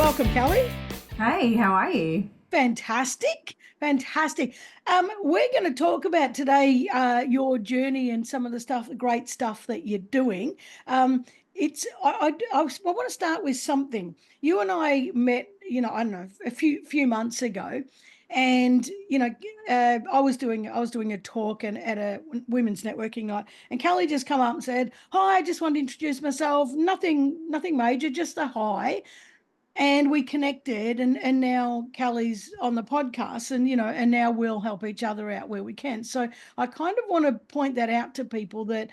Welcome, Kelly. Hey, how are you? Fantastic, fantastic. We're going to talk about today your journey and some of the stuff, the great stuff that you're doing. It's I want to start with something. You and I met, I don't know, a few months ago, and I was doing a talk and at a women's networking night, and Kelly just come up and said, "Hi, I just want to introduce myself. Nothing major, just a hi." And we connected, and now Kelly's on the podcast, and now we'll help each other out where we can. So I kind of want to point that out to people, that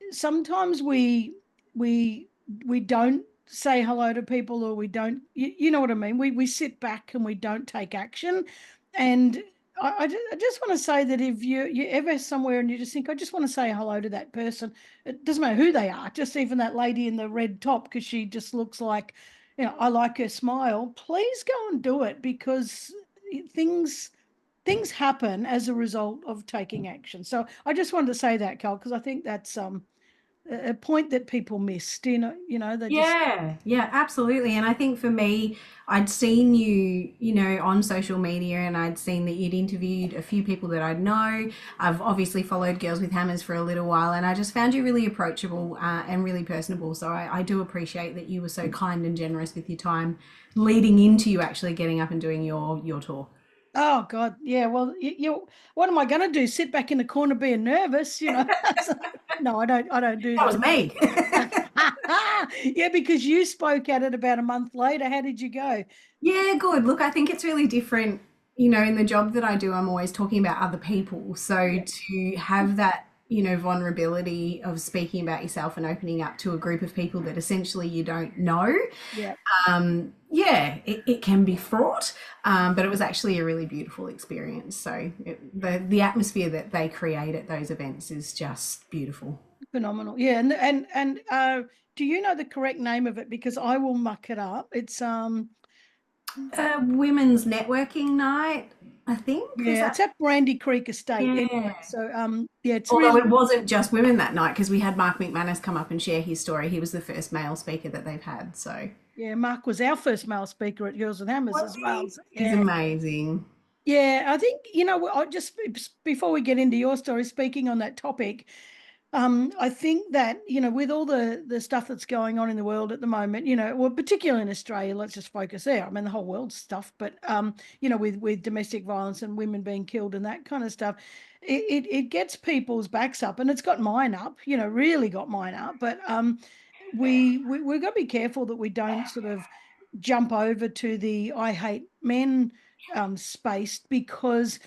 sometimes we we don't say hello to people, or we don't, you know what I mean, we sit back and we don't take action. And I just want to say that if you're ever somewhere and you just think, I just want to say hello to that person, it doesn't matter who they are, just even that lady in the red top, because she just looks like, I like her smile. Please go and do it, because things things happen as a result of taking action. So I just wanted to say that, Cal, because I think that's a point that people missed. They just Yeah, absolutely. And I think for me, I'd seen you, on social media, and I'd seen that you'd interviewed a few people that I'd know. I've obviously followed Girls with Hammers for a little while, and I just found you really approachable and really personable. So I do appreciate that you were so kind and generous with your time leading into you actually getting up and doing your tour. Oh God, yeah. Well, what am I going to do? Sit back in the corner being nervous? No, I don't. I don't do That was that. me. Yeah, because you spoke at it about a month later. How did you go? Yeah, good. Look, I think it's really different. In the job that I do, I'm always talking about other people. So Yeah, to have that, vulnerability of speaking about yourself and opening up to a group of people that essentially you don't know, yeah. yeah, it can be fraught, but it was actually a really beautiful experience. So the atmosphere that they create at those events is just beautiful. Phenomenal. Yeah, and do you know the correct name of it? Because I will muck it up. It's Women's networking night, I think. Is yeah, that? it's at Brandy Creek Estate. Anyway, Yeah. so yeah, it's Although really it wasn't just women that night, because we had Mark McManus come up and share his story. He was the first male speaker that they've had. So yeah. Mark was our first male speaker at Girls with Hammers was as well. he? So, He's yeah, amazing. yeah. I think I just before we get into your story, speaking on that topic. I think that, with all the stuff that's going on in the world at the moment, well, particularly in Australia, let's just focus there. I mean, the whole world's stuff, but with domestic violence and women being killed and that kind of stuff, it gets people's backs up, and it's got mine up, really got mine up. But we've got to be careful that we don't sort of jump over to the I hate men space, because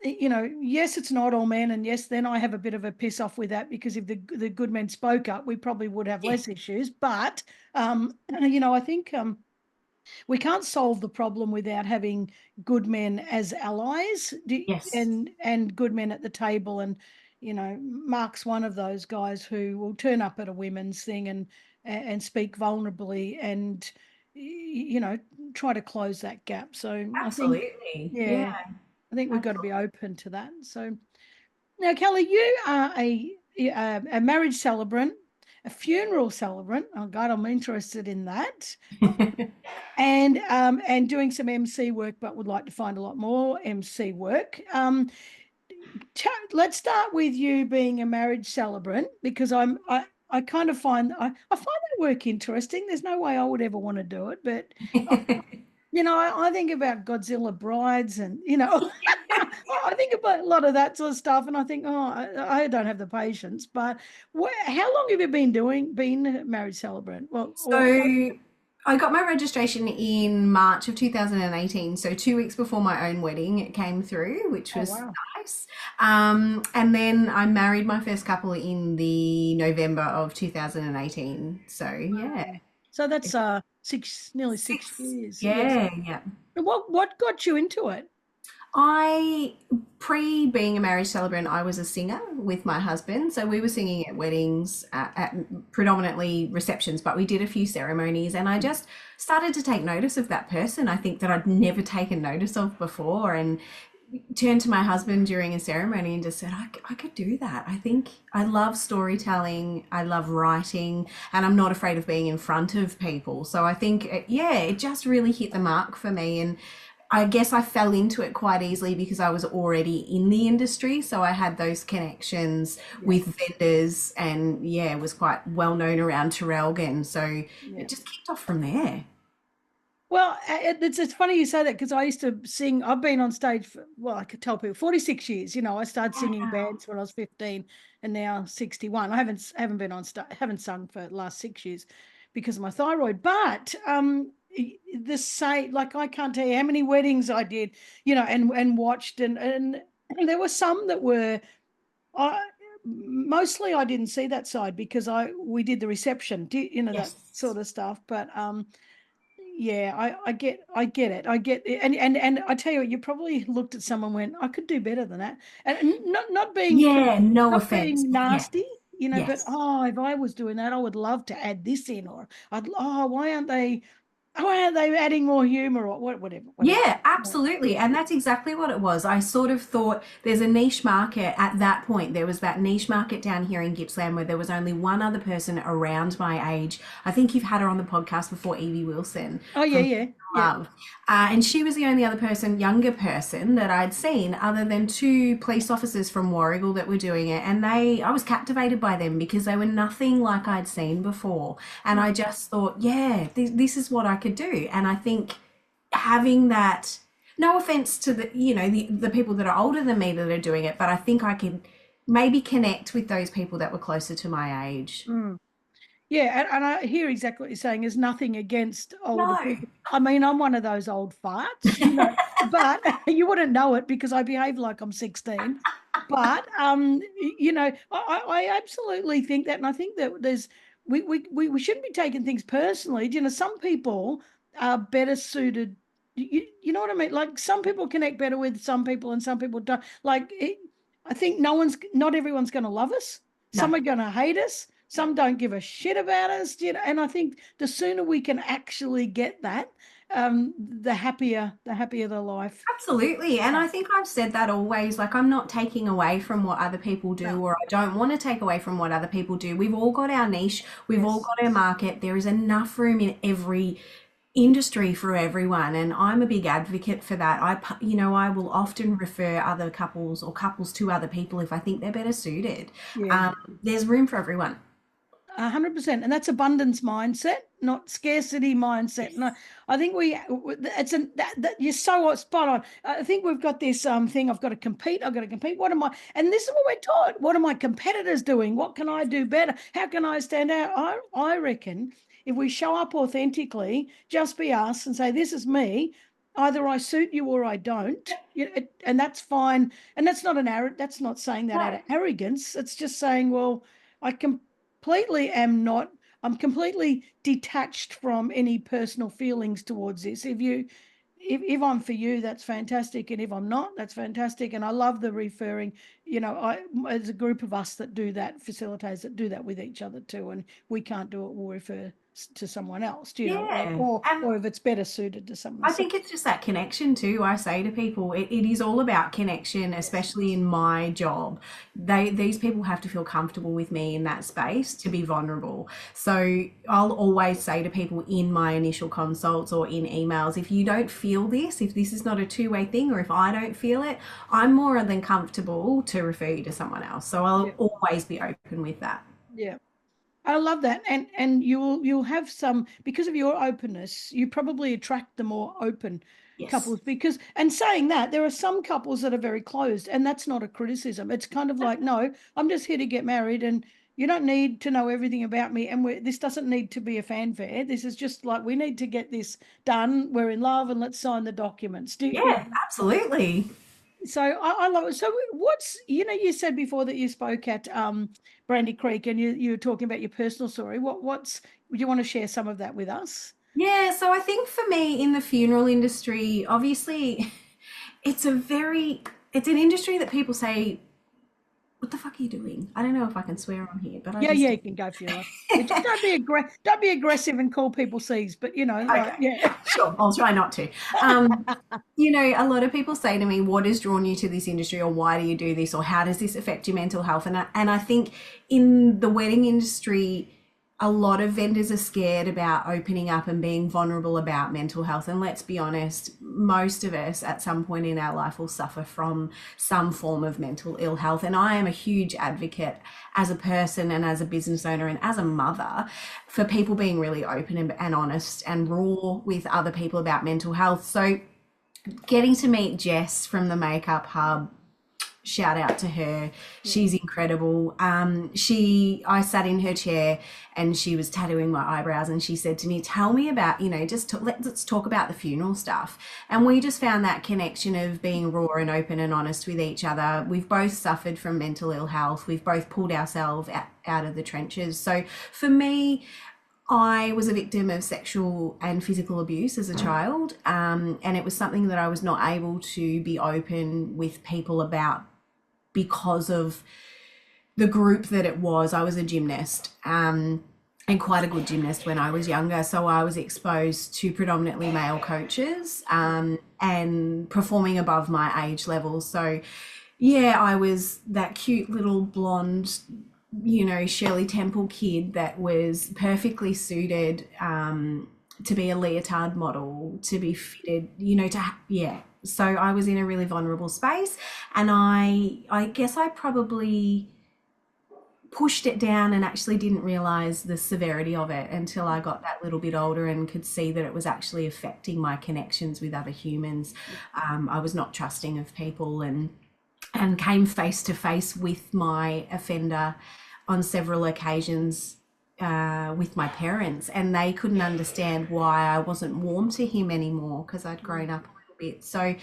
yes, it's not all men, and yes, then I have a bit of a piss off with that, because if the good men spoke up, we probably would have Yeah. less issues. But I think we can't solve the problem without having good men as allies, Yes. and good men at the table. And Mark's one of those guys who will turn up at a women's thing and speak vulnerably, and try to close that gap. So I think, Absolutely. Yeah. yeah. I think we've got to be Absolutely. open to that. So now, Kelly, you are a marriage celebrant, a funeral celebrant. Oh God, I'm interested in that. And doing some MC work, but would like to find a lot more MC work. Let's start with you being a marriage celebrant, because I kind of I find that work interesting. There's no way I would ever want to do it, but I think about Godzilla brides, and I think about a lot of that sort of stuff, and I think, oh, I don't have the patience. But how long have you been a marriage celebrant? Well, So I got my registration in March of 2018. So 2 weeks before my own wedding, it came through, which oh was wow, nice. And then I married my first couple in the November of 2018. So yeah, wow. So that's nearly 6 six. years. Yes. Yeah, yeah. What got you into it? I, pre being a marriage celebrant, I was a singer with my husband. So we were singing at weddings, at predominantly receptions, but we did a few ceremonies, and I just started to take notice of that person I think that I'd never taken notice of before. And turned to my husband during a ceremony and just said, I could do that. I think I love storytelling, I love writing, and I'm not afraid of being in front of people. So I think, yeah, it just really hit the mark for me. And I guess I fell into it quite easily because I was already in the industry. So I had those connections Yeah. with vendors and, yeah, was quite well known around Traralgon. So Yeah. it just kicked off from there. Well, it's funny you say that because I used to sing. I've been on stage for, well, I could tell people 46 years. You know, I started singing Wow. bands when I was 15 and now 61. I haven't been on stage, haven't sung for the last 6 years because of my thyroid. But the say like I can't tell you how many weddings I did, you know, and watched and there were some that were I mostly I didn't see that side because I we did the reception, you know, that Yes. sort of stuff. But yeah, I get it. I get it. And I tell you what, you probably looked at someone and went, I could do better than that. And Yeah, no not offense, being but yeah, nasty, you know, but yes. oh, if I was doing that, I would love to add this in, or I'd oh, why aren't they adding more humor or whatever. Yeah, Yeah. absolutely. And that's exactly what it was. I sort of thought there's a niche market at that point. There was that niche market down here in Gippsland where there was only one other person around my age. I think you've had her on the podcast before, Evie Wilson Oh yeah, from yeah, yeah. Love. And she was the only other person, younger person, that I'd seen other than two police officers from Warrigal that were doing it. And I was captivated by them because they were nothing like I'd seen before. And I just thought, yeah, this is what I could do. And I think having that, no offense to the people that are older than me that are doing it, but I think I can maybe connect with those people that were closer to my age. Mm. Yeah, and I hear exactly what you're saying. There's nothing against older No. people. I mean, I'm one of those old farts, you know, but you wouldn't know it because I behave like I'm 16. But you know, I absolutely think that, and I think that we shouldn't be taking things personally. You know, some people are better suited. You know what I mean? Like some people connect better with some people, and some people don't. I think not everyone's going to love us. No. Some are going to hate us. Some don't give a shit about us, you know. And I think the sooner we can actually get that, the happier the life. Absolutely. And I think I've said that always. Like, I'm not taking away from what other people do, No. or I don't want to take away from what other people do. We've all got our niche, we've all Yes. got our market. There is enough room in every industry for everyone. And I'm a big advocate for that. I will often refer other couples or couples to other people if I think they're better suited. Yeah. Um, there's room for everyone. 100%, and that's abundance mindset, not scarcity mindset. And I think it's that you're so spot on. I think we've got this thing. I've got to compete. I've got to compete. What am I? And this is what we're taught. What are my competitors doing? What can I do better? How can I stand out? I reckon if we show up authentically, just be us and say, "This is me." Either I suit you or I don't, and that's fine. And that's not That's not saying that out No. of arrogance. It's just saying, well, I completely am not, I'm completely detached from any personal feelings towards this. If I'm for you, that's fantastic. And if I'm not, that's fantastic. And I love the referring, you know, as a group of us that do that, facilitators that do that with each other too. And we can't do it, we'll refer to someone else, you know, Yeah. And or if it's better suited to someone. I So think it's just that connection too. I say to people, it is all about connection, yes, especially in my job. These people have to feel comfortable with me in that space to be vulnerable. So I'll always say to people in my initial consults or in emails, if you don't feel this, if this is not a two-way thing, or if I don't feel it, I'm more than comfortable to refer you to someone else. So yeah, I'll always be open with that. yeah. I love that, and you'll have some because of your openness. You probably attract the more open Yes. couples because. And saying that, there are some couples that are very closed, and that's not a criticism. It's kind of like, no, I'm just here to get married, and you don't need to know everything about me. And this doesn't need to be a fanfare. This is just like we need to get this done. We're in love, and let's sign the documents. Yeah, absolutely. So I love it. So what's, you know, you said before that you spoke at Brandy Creek and you were talking about your personal story. Would you want to share some of that with us? Yeah, so I think for me in the funeral industry, obviously it's an industry that people say what the fuck are you doing? I don't know if I can swear on here, but I Yeah, just yeah, did. you can go for your life. Yeah, just don't be aggressive and call people C's, but like, Okay, yeah. sure. I'll try not to. Um, a lot of people say to me, "What has drawn you to this industry, or why do you do this, or how does this affect your mental health?" And I think in the wedding industry, a lot of vendors are scared about opening up and being vulnerable about mental health. And let's be honest, most of us at some point in our life will suffer from some form of mental ill health. And I am a huge advocate as a person and as a business owner and as a mother for people being really open and honest and raw with other people about mental health. So getting to meet Jess from the Makeup Hub, shout out to her. She's incredible. I sat in her chair and she was tattooing my eyebrows and she said to me, "Tell me about, let's talk about the funeral stuff." And we just found that connection of being raw and open and honest with each other. We've both suffered from mental ill health. We've both pulled ourselves out of the trenches. So for me, I was a victim of sexual and physical abuse as a child, and it was something that I was not able to be open with people about because of the group that it was. I was a gymnast, and quite a good gymnast when I was younger. So I was exposed to predominantly male coaches, and performing above my age level. So, yeah, I was that cute little blonde, Shirley Temple kid that was perfectly suited to be a leotard model, to be fitted, yeah. So I was in a really vulnerable space, and I guess I probably pushed it down and actually didn't realize the severity of it until I got that little bit older and could see that it was actually affecting my connections with other humans. I was not trusting of people, and came face to face with my offender on several occasions, with my parents, and they couldn't understand why I wasn't warm to him anymore because I'd grown up a little bit. So,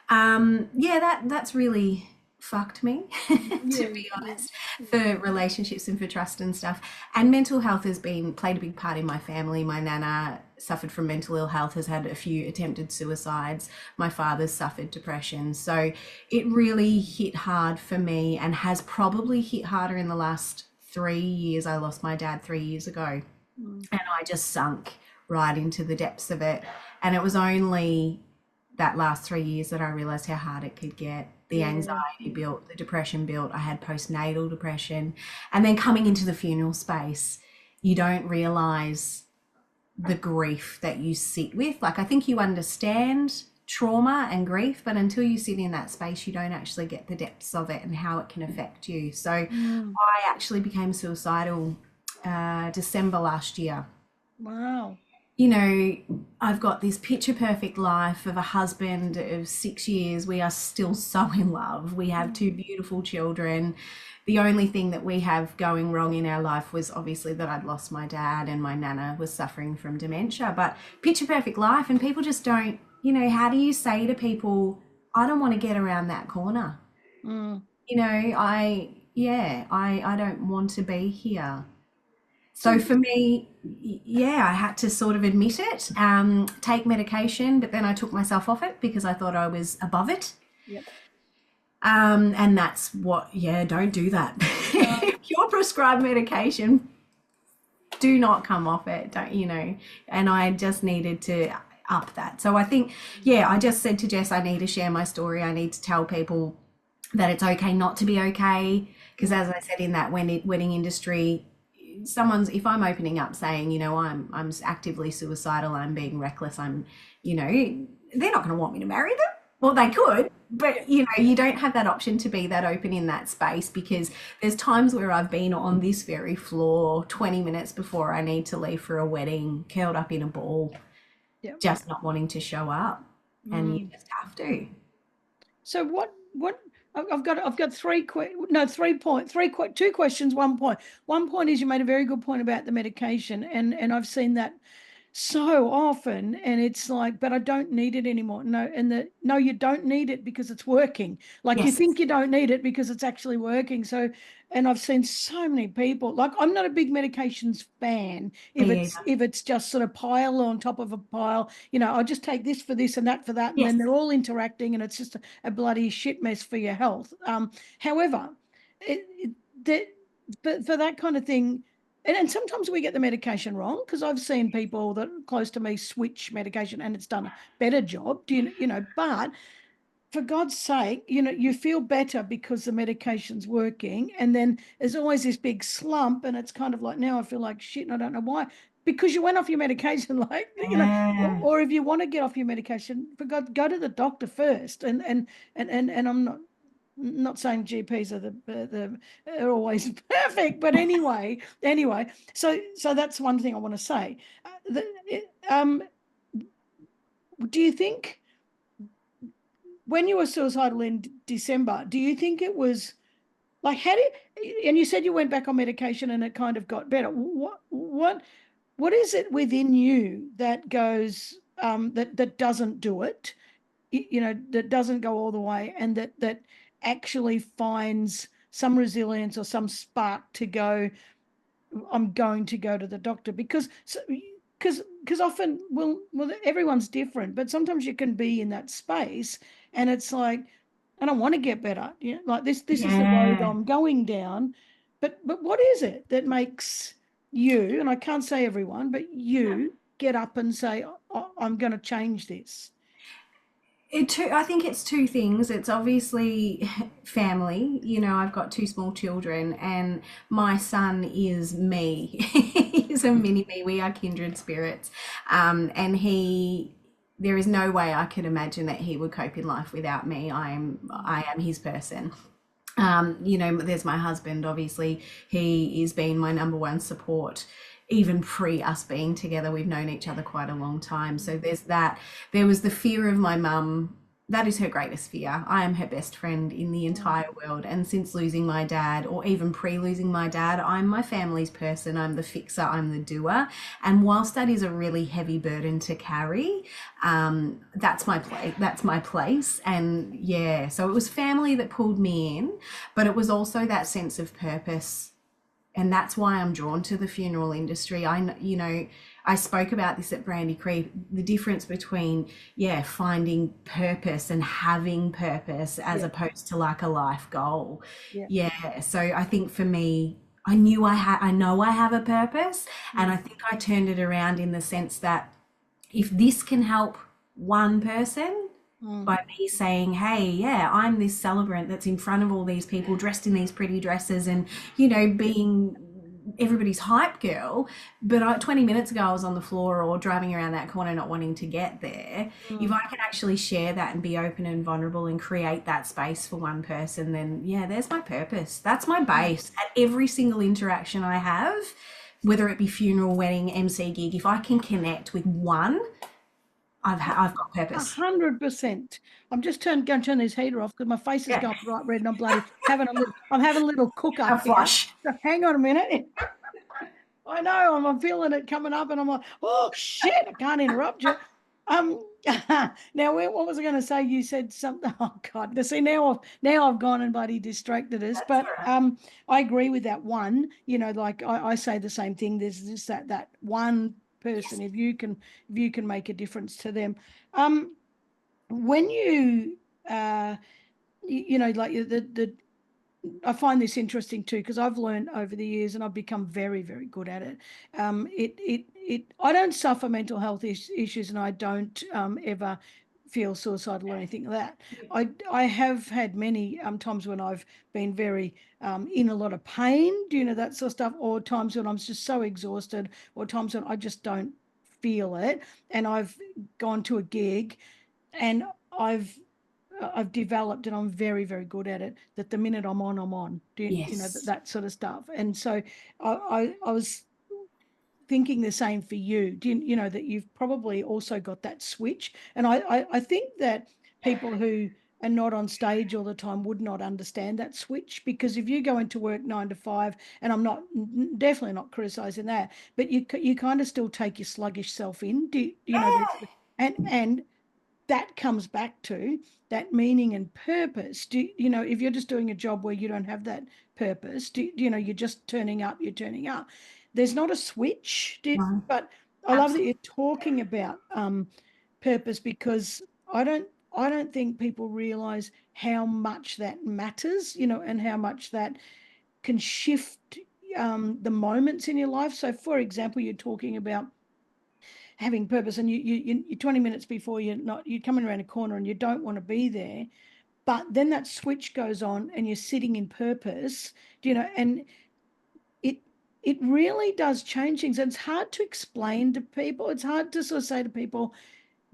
yeah, that's really fucked me, to Yeah, be yeah, honest, yeah. for relationships and for trust and stuff. And mental health has been played a big part in my family. My nana suffered from mental ill health, has had a few attempted suicides. My father's suffered depression. So it really hit hard for me, and has probably hit harder in the last 3 years. I lost my dad 3 years ago, Mm. and I just sunk right into the depths of it. And it was only that last 3 years that I realized how hard it could get. The Yeah, anxiety yeah. built, the depression built. I had postnatal depression. And then coming into the funeral space, you don't realize the grief that you sit with. Like, I think you understand trauma and grief, but until you sit in that space, you don't actually get the depths of it and how it can affect you. So I Mm. actually became suicidal December last year. Wow. I've got this picture perfect life of a husband of 6 years. We are still so in love. We have two beautiful children. The only thing that we have going wrong in our life was obviously that I'd lost my dad and my nana was suffering from dementia. But picture perfect life, and people just don't, how do you say to people, I don't want to get around that corner? Mm. I don't want to be here. So, So for me, yeah, I had to sort of admit it, take medication, but then I took myself off it because I thought I was above it. yep. And that's what, yeah, don't do that. No. If you're prescribed medication, do not come off it, and I just needed to up that. So I think, yeah, I just said to Jess, I need to share my story. I need to tell people that it's okay not to be okay. Because as I said, in that wedding industry, if I'm opening up saying, I'm actively suicidal, I'm being reckless, they're not going to want me to marry them. Well, they could, but you don't have that option to be that open in that space, because there's times where I've been on this very floor 20 minutes before I need to leave for a wedding, curled up in a ball, Yep. just not wanting to show up, and you Mm. just have to. So what I've got no 3 point two questions, 1 point. 1 point is you made a very good point about the medication, and I've seen that so often, and it's like, but I don't need it anymore. No, and no, you don't need it because it's working. Like, you Yes, think you don't need it because it's actually working. So, and I've seen so many people, like, I'm not a big medications fan if me it's either. if it's just sort of pile on top of a pile. I'll just take this for this and that for that, and Yes, then they're all interacting, and it's just a bloody shit mess for your health. However, that, but for that kind of thing, and sometimes we get the medication wrong, because I've seen people that are close to me switch medication and it's done a better job. But for God's sake, you feel better because the medication's working. And then there's always this big slump, and it's kind of like, now I feel like shit and I don't know why. Because you went off your medication, Yeah. or if you want to get off your medication, for God, go to the doctor first. And I'm not saying GPs are the are always perfect, but anyway. So that's one thing I want to say. Do you think, when you were suicidal in December, do you think it was like, and you said you went back on medication and it kind of got better. What is it within you that goes, that doesn't do it, that doesn't go all the way, and that actually finds some resilience or some spark to go, I'm going to go to the doctor? Because often, well, everyone's different, but sometimes you can be in that space and it's like, I don't want to get better. Like this is the road Yeah. I'm going down. But what is it that makes you, and I can't say everyone, but you get up and say, I'm going to change this? I think it's two things. It's obviously family. I've got two small children, and my son is me. He's a mini me. We are kindred spirits. And there is no way I could imagine that he would cope in life without me. I am his person. There's my husband, obviously. He has been my number one support. Even pre us being together, we've known each other quite a long time. So there's that. There was the fear of my mum. That is her greatest fear. I am her best friend in the entire world. And since losing my dad, or even pre losing my dad, I'm my family's person. I'm the fixer, I'm the doer. And whilst that is a really heavy burden to carry, that's my place. That's my place. And yeah, so it was family that pulled me in, but it was also that sense of purpose, and that's why I'm drawn to the funeral industry. I spoke about this at Brandy Creek, the difference between, finding purpose and having purpose as Yeah, opposed to like a life goal. yeah. Yeah. So I think for me, I know I have a purpose, and I think I turned it around in the sense that if this can help one person, Mm. by me saying, hey, yeah, I'm this celebrant that's in front of all these people dressed in these pretty dresses and, being everybody's hype girl. But 20 minutes ago, I was on the floor or driving around that corner not wanting to get there. If Mm. I can actually share that and be open and vulnerable and create that space for one person, then yeah, there's my purpose. That's my base at every single interaction I have, whether it be funeral, wedding, MC gig. If I can connect with one, I've got purpose. 100%. I'm just going to turn this heater off because my face is Yeah. going bright red and I'm having a little cook A up here. flush. So hang on a minute. I know, I'm feeling it coming up and I'm like, oh shit, I can't interrupt you. Um, now what was I going to say? You said something. Oh God, see, now I've gone and bloody distracted us. That's all But right. I agree with that one. Like I say the same thing. There's just that one person. Yes. If you can make a difference to them. When like the I find this interesting too, because I've learned over the years and I've become very, very good at it. I don't suffer mental health issues, and I don't ever feel suicidal or anything like that. I have had many times when I've been very in a lot of pain, that sort of stuff, or times when I'm just so exhausted, or times when I just don't feel it, and I've gone to a gig and I've I've developed, and I'm very, very good at it, that the minute I'm on, I'm on. Yes. That sort of stuff. And so I was thinking the same for you. That you've probably also got that switch. And I think that people who are not on stage all the time would not understand that switch, because if you go into work 9 to 5, and I'm not definitely not criticizing that, but you kind of still take your sluggish self in. And that comes back to that meaning and purpose. If you're just doing a job where you don't have that purpose, you're just you're turning up. There's not a switch, No, but I love that absolutely. you're talking about purpose, because I don't I don't think people realize how much that matters, and how much that can shift the moments in your life. So, for example, you're talking about having purpose, and you 20 minutes before you're coming around a corner and you don't want to be there, but then that switch goes on and you're sitting in purpose, and it it really does change things. And it's hard to explain to people. It's hard to sort of say to people,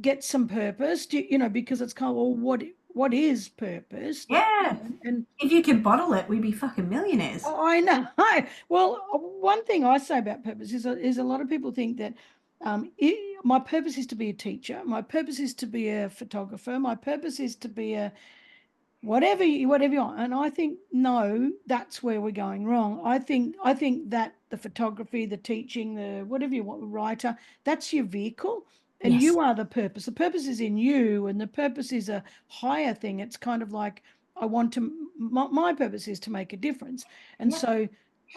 get some purpose, because it's kind of, well, what is purpose? Yeah. And If you could bottle it, we'd be fucking millionaires. I know. Well, one thing I say about purpose is a lot of people think that my purpose is to be a teacher. My purpose is to be a photographer. My purpose is to be a whatever you want. And I think no, that's where we're going wrong. I think that the photography, the teaching, the whatever you want, the writer, that's your vehicle. And Yes. you are the purpose. The purpose is in you, and the purpose is a higher thing. It's kind of like my purpose is to make a difference. And Yep. so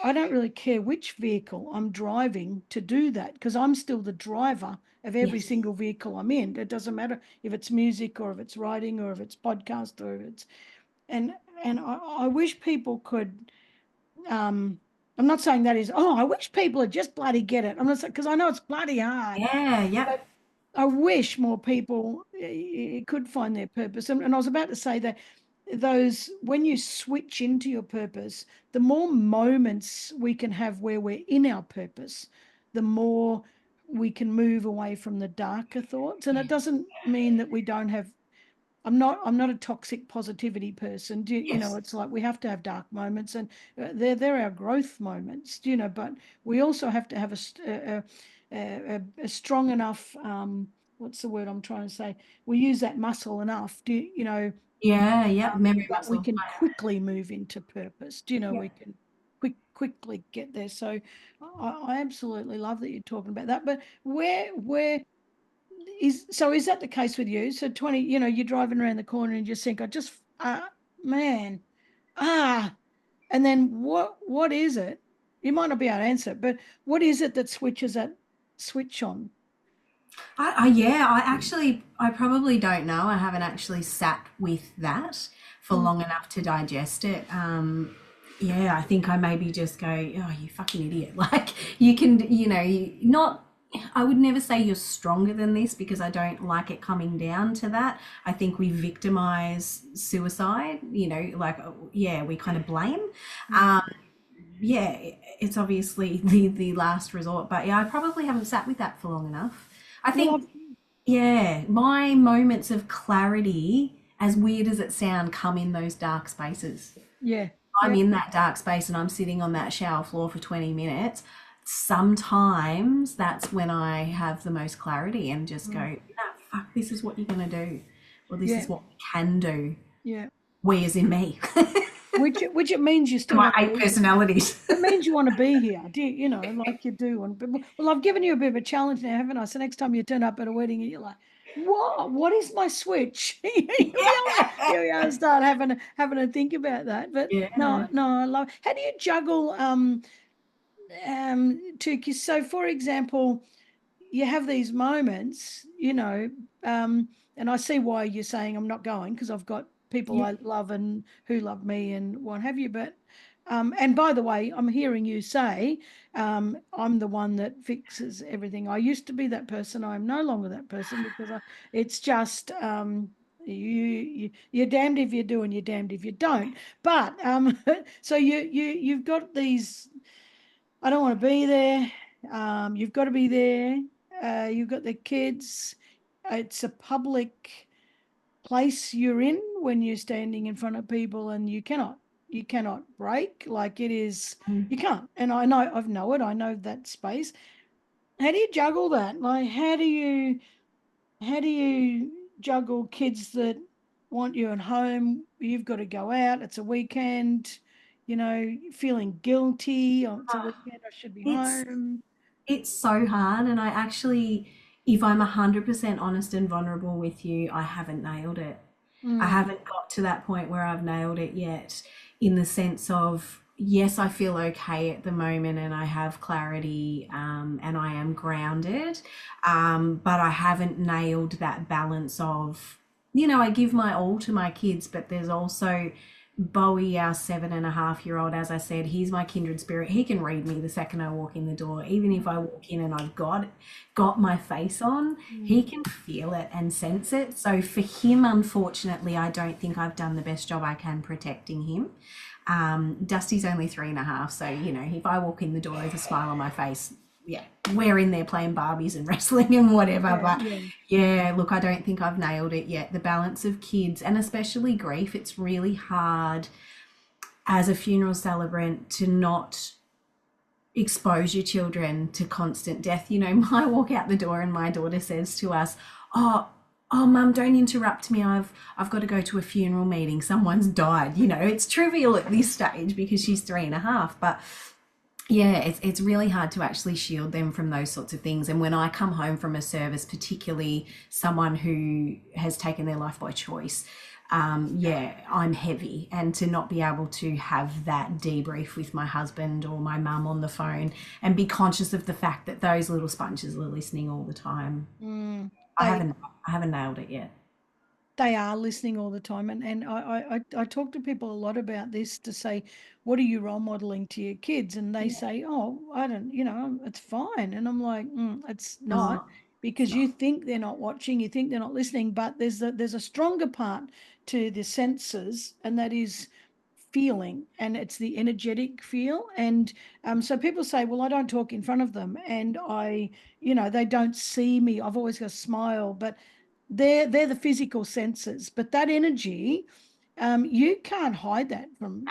I don't really care which vehicle I'm driving to do that, because I'm still the driver of every Yes. single vehicle I'm in. It doesn't matter if it's music or if it's writing or if it's podcast or if it's and I wish people could I'm not saying that is, oh, I wish people would just bloody get it. I'm not saying, because I know it's bloody hard, Yeah. Yep. but I wish more people could find their purpose. And I was about to say that those, when you switch into your purpose, the more moments we can have where we're in our purpose, the more we can move away from the darker thoughts. And it doesn't mean that we don't have, I'm not a toxic positivity person. Yes. It's like we have to have dark moments, and they're our growth moments. But we also have to have a strong enough, what's the word I'm trying to say? We use that muscle enough, Yeah. Yep. Memory that we muscle. can quickly move into purpose. We Yep. can quickly get there. So I absolutely love that you're talking about that. But where is that the case with you? So 20, you're driving around the corner and you just think, I just man, and then what is it? You might not be able to answer it, but what is it that switches that switch on? Yeah, I probably don't know. I haven't actually sat with that for Mm, long enough to digest it. Yeah, I think I maybe just go, oh, you fucking idiot. Like you can, not, I would never say you're stronger than this because I don't like it coming down to that. I think we victimize suicide, like, yeah, we kind of blame. mm. Um, yeah, it's obviously the last resort, but yeah, I probably haven't sat with that for long enough. I Well, think, yeah, my moments of clarity, as weird as it sound, come in those dark spaces. yeah, I'm yeah, in that dark space and I'm sitting on that shower floor for 20 minutes. Sometimes that's when I have the most clarity and just go, mm, no, fuck, this is what you're gonna do, or this yeah, is what we can do. yeah. We as in me. Which it means you still My want to eight be here. personalities. It means you want to be here, like you do. Well, I've given you a bit of a challenge now, haven't I? So next time you turn up at a wedding and you're like, what is my switch? You start having to think about that. But Yeah. no, I love. How do you juggle two kids? So, for example, you have these moments, and I see why you're saying I'm not going, because I've got people Yeah. I love and who love me and what have you. But and by the way, I'm hearing you say I'm the one that fixes everything. I used to be that person. I'm no longer that person, because it's just you're damned if you do and you're damned if you don't. But so you've got these. I don't want to be there. You've got to be there. You've got the kids. It's a public place you're in when you're standing in front of people, and you cannot break. Like it is, you can't. And I know that space. How do you juggle that? Like how do you juggle kids that want you at home? You've got to go out. It's a weekend. Feeling guilty. Oh, it's a weekend. I should be It's home. it's so hard, and I actually, if I'm 100% honest and vulnerable with you, I haven't nailed it. I Mm, haven't got to that point where I've nailed it yet, in the sense of, yes, I feel okay at the moment and I have clarity, and I am grounded, but I haven't nailed that balance of, I give my all to my kids, but there's also Bowie, our 7.5-year-old, as I said, he's my kindred spirit. He can read me the second I walk in the door. Even if I walk in and I've got my face on, he Mm. can feel it and sense it. So for him, unfortunately, I don't think I've done the best job I can protecting him. Dusty's only 3.5, so if I walk in the door with a smile on my face, yeah, we're in there playing Barbies and wrestling and whatever. Yeah, But yeah. yeah, look, I don't think I've nailed it yet. The balance of kids and especially grief, it's really hard as a funeral celebrant to not expose your children to constant death. I walk out the door and my daughter says to us, "Oh, oh, mum, don't interrupt me. I've got to go to a funeral meeting. Someone's died." It's trivial at this stage because she's 3.5, but yeah, it's really hard to actually shield them from those sorts of things. And when I come home from a service, particularly someone who has taken their life by choice, yeah, I'm heavy. And to not be able to have that debrief with my husband or my mum on the phone and be conscious of the fact that those little sponges are listening all the time. Mm. I They haven't I haven't nailed it yet. they are listening all the time, and I talk to people a lot about this to say, what are you role modeling to your kids? And they say, oh, I don't, it's fine. And I'm like, it's not, No, it's because you not. think they're not watching, you think they're not listening, but there's a stronger part to the senses, and that is feeling, and it's the energetic feel. And so people say, well, I don't talk in front of them, and they don't see me, I've always got a smile, but they're the physical senses, but that energy, you can't hide that from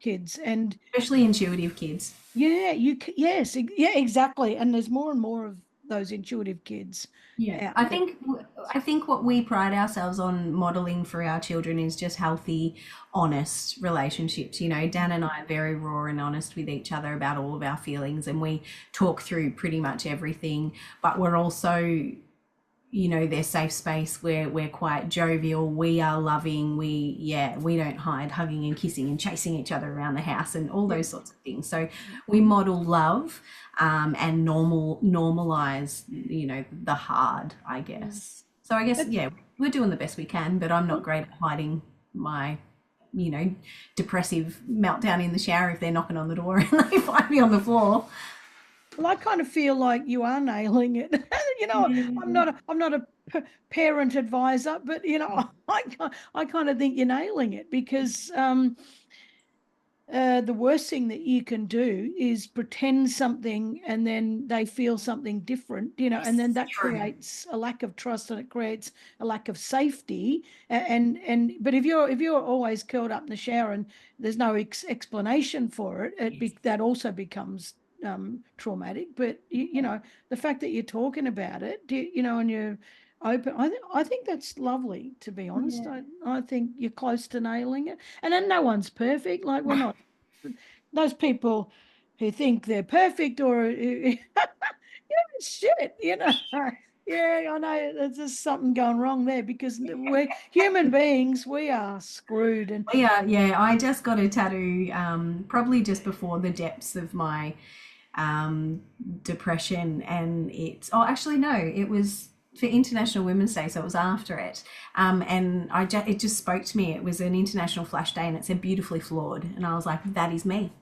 kids. And Especially intuitive kids. yeah, yes, yeah, exactly. And there's more and more of those intuitive kids Yeah, out I there. think I think what we pride ourselves on modeling for our children is just healthy, honest relationships. Dan and I are very raw and honest with each other about all of our feelings, and we talk through pretty much everything. But we're also, their safe space where we're quite jovial, we are loving, we don't hide hugging and kissing and chasing each other around the house and all Yeah. those sorts of things. So we model love, and normalize, the hard, I Mm. guess. So I guess, That's yeah, we're doing the best we can, but I'm not great at hiding my you know depressive meltdown in the shower if they're knocking on the door and they find me on the floor. Well, I kind of feel like you are nailing it. I'm Yeah. not a parent advisor, but I kind of think you're nailing it, because the worst thing that you can do is pretend something and then they feel something different, and then that True. creates a lack of trust, and it creates a lack of safety. And but if you're always curled up in the shower and there's no explanation for it, Yes. that also becomes traumatic. But the fact that you're talking about it, and you're open, I think that's lovely, to be honest. Yeah. I think you're close to nailing it. And then no one's perfect. Like, we're not those people who think they're perfect, or shit. Yeah, I know there's just something going wrong there, because we're human beings. We are screwed. And Yeah, I just got a tattoo, probably just before the depths of my um, depression, and actually no, it was for International Women's Day, so it was after it. And it just spoke to me. It was an international flash day, and it said beautifully flawed, and I was like, that is me.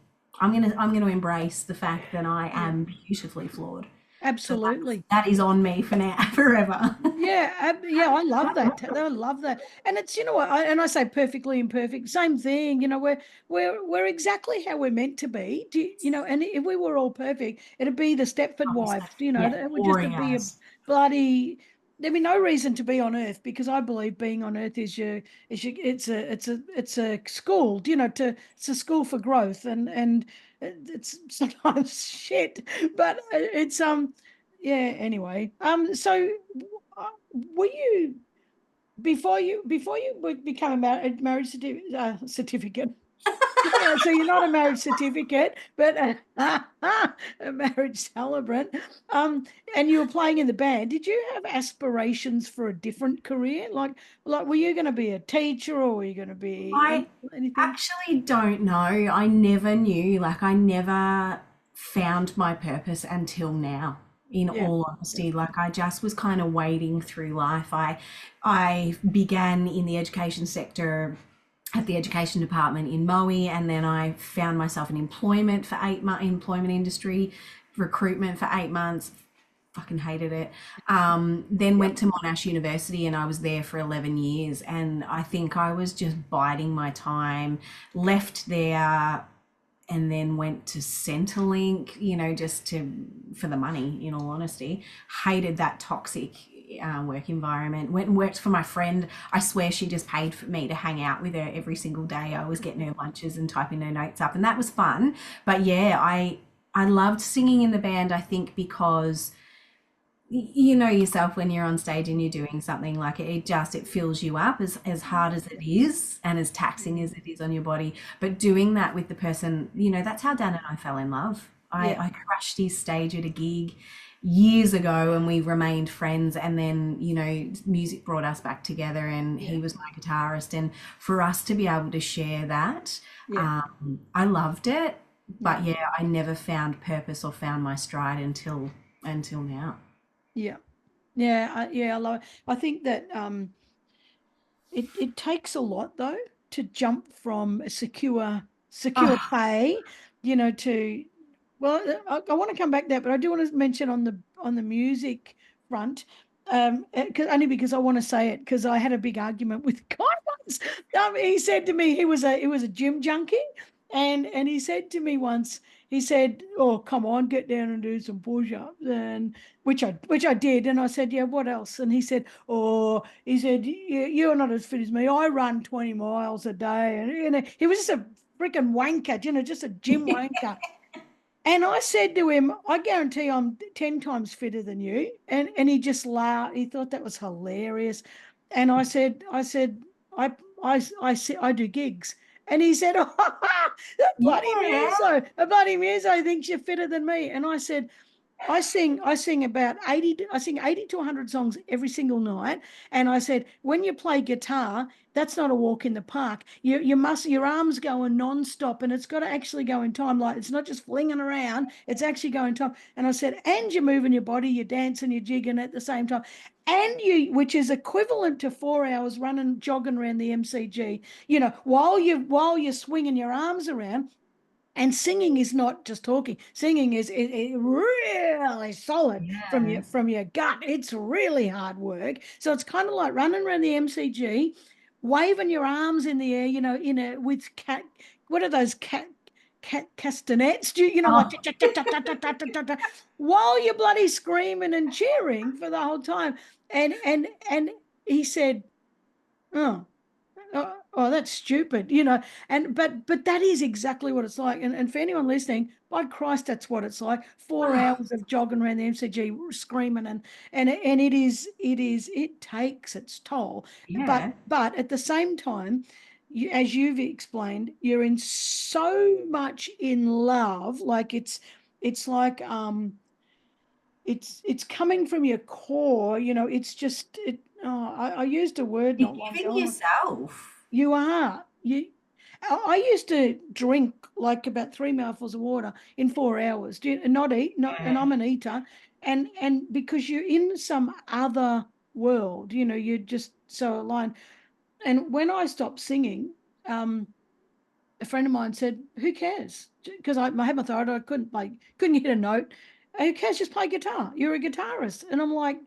I'm gonna embrace the fact that I yeah, am beautifully flawed. So absolutely. that is on me for now, forever. Yeah, yeah, I love that. I love that. And it's, what, and I say perfectly imperfect, same thing. We're exactly how we're meant to be. And if we were all perfect, it'd be the Stepford Obviously, Wives. yeah, It would just boring be a as. bloody. There'd be no reason to be on Earth, because I believe being on Earth it's a school. It's a school for growth, and it's sometimes shit, but it's yeah. Anyway, so were you before you would become a marriage certificate? So you're not a marriage certificate, but a marriage celebrant. Um, and you were playing in the band. Did you have aspirations for a different career? Like, were you going to be a teacher, or were you going to be I anything? actually don't know. I never knew. Like, I never found my purpose until now, in Yeah, all yeah, honesty. Like, I just was kind of wading through life. I began in the education sector at the education department in Moe, and then I found myself in employment for 8 months, employment industry, recruitment for 8 months. Fucking hated it. Then Yep. went to Monash University and I was there for 11 years. And I think I was just biding my time, left there and then went to Centrelink, just for the money, in all honesty. Hated that toxic work environment. Went and worked for my friend. I swear she just paid for me to hang out with her every single day. I was getting her lunches and typing her notes up, and that was fun. But yeah, I loved singing in the band, I think, because you know yourself when you're on stage and you're doing something like it fills you up as hard as it is and as taxing as it is on your body, but doing that with the person, that's how Dan and I fell in love. i Yeah. i crashed his stage at a gig years ago and we remained friends, and then music brought us back together and Yeah. he was my guitarist, and for us to be able to share that, Yeah. I loved it. Yeah. But yeah, I never found purpose or found my stride until now. Yeah. Yeah. Yeah. I love it. I think that it takes a lot though to jump from a secure Oh, pay, to well, I want to come back to that, but I do want to mention on the music front, only because I want to say it because I had a big argument with a guy once. He said to me he was a gym junkie, and he said to me once, he said, "Oh, come on, get down and do some push-ups," and which I did, and I said, "Yeah, what else?" And he said, "Oh." He said, You're not as fit as me. I run 20 miles a day." And he was just a freaking wanker, just a gym wanker. And I said to him, "I guarantee I'm 10 times fitter than you." And he just laughed. He thought that was hilarious. And I, I do gigs. And he said, "Oh, yeah. a bloody muso thinks you're fitter than me." And I said, I sing about 80 I sing 80 to 100 songs every single night, and I said, when you play guitar, that's not a walk in the park. Your arms going non-stop, and it's got to actually go in time. Like, it's not just flinging around, it's actually going time. And I said, and you're moving your body, you're dancing, you're jigging at the same time, and which is equivalent to 4 hours running, jogging around the MCG, while you're swinging your arms around. And singing is not just talking. Singing is really solid Yeah. from your gut. It's really hard work. So it's kind of like running around the MCG, waving your arms in the air, in a with cat. What are those castanets? Like Oh, while you're bloody screaming and cheering for the whole time. And he said, "Oh, oh, that's stupid," and but that is exactly what it's like. And for anyone listening, by Christ, that's what it's like. 4 hours of jogging around the MCG, screaming, and it takes its toll. But yeah. at the same time, as you've explained, you're in so much in love, like it's like it's coming from your core. It's just it. Oh, I used a word You're not long giving ago. yourself. You are. I used to drink like about 3 mouthfuls of water in 4 hours. And not eat, not, and Yeah. I'm an eater. And because you're in some other world, you're just so aligned. And when I stopped singing, um, a friend of mine said, "Who cares?" Because I had my thyroid, I couldn't hit a note. "Who cares? Just play guitar. You're a guitarist." And I'm like,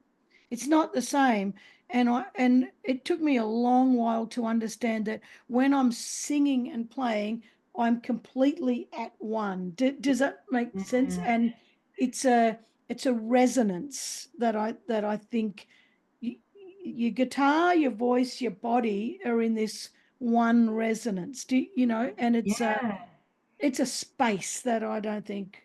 it's not the same. And it took me a long while to understand that when I'm singing and playing, I'm completely at one. Does that make sense? Mm, And it's a it's a resonance that I think your guitar, your voice, your body are in this one resonance. And yeah. it's a space that I don't think.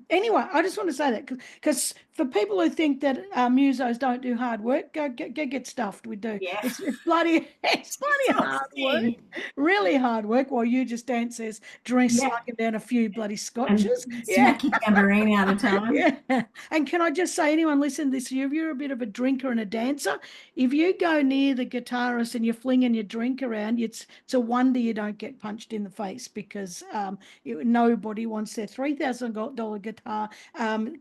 Anyway, I just want to say that because for people who think that musos don't do hard work, go get stuffed. We do. Yeah. It's bloody it's bloody hard work, Exhausting. really hard work. While you just dance as drink Yeah. slugging down a few bloody And scotches. Yeah. smack your tambourine out of time. Yeah. And can I just say, anyone listen to this, if you're a bit of a drinker and a dancer, if you go near the guitarist and you're flinging your drink around, it's a wonder you don't get punched in the face because nobody wants their $3,000 guitar